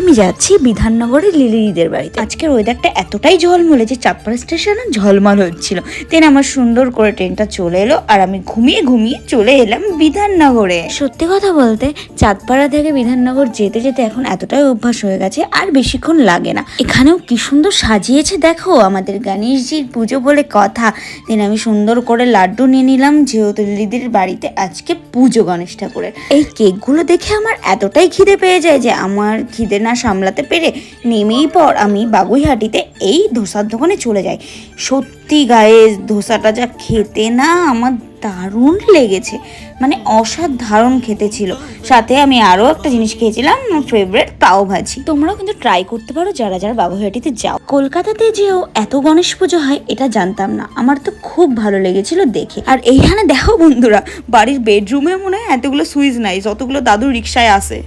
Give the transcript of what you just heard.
আমি যাচ্ছি বিধাননগরের লিলিদিদের বাড়িতে। আজকের ওয়েদারটা এতটাই ঝলমলে যে চাঁদপাড়া স্টেশনে ঝলমল হচ্ছিল। দেন আমার সুন্দর করে ট্রেনটা চলে এলো আর আমি ঘুমিয়ে ঘুমিয়ে চলে এলাম বিধাননগরে। সত্যি কথা বলতে চাঁদপাড়া থেকে বিধাননগর যেতে যেতে এখন এতটাই অভ্যাস হয়ে গেছে, আর বেশিক্ষণ লাগে না। এখানেও কি সুন্দর সাজিয়েছে দেখো, আমাদের গণেশজির পুজো বলে কথা। দেন আমি সুন্দর করে লাড্ডু নিয়ে নিলাম, যেহেতু লিলিদির বাড়িতে আজকে পুজো গণেশ ঠাকুরের। এই কেকগুলো দেখে আমার এতটাই খিদে পেয়ে যায় যে আমার খিদে না সামলাতে পেরে নেমেই পর আমি বাগুইহাটিতে এই ধোসার দোকানে চলে যাই। সত্যি গায়ে ধোসাটা যা খেতে না আমার দারুণ লেগেছে, মানে অসাধারণ খেতে ছিল। সাথে আমি আরও একটা জিনিস খেয়েছিলাম, আমার ফেভারিট পাও ভাজি। তোমরাও কিন্তু ট্রাই করতে পারো যারা যারা বাগুইহাটিতে যাও। কলকাতাতে যেও এত গণেশ পুজো হয় এটা জানতাম না, আমার তো খুব ভালো লেগেছিল দেখে। আর এইখানে দেখো বন্ধুরা, বাড়ির বেডরুমে মনে হয় এতগুলো সুইচ নাই যতগুলো দাদুর রিক্সায় আসে।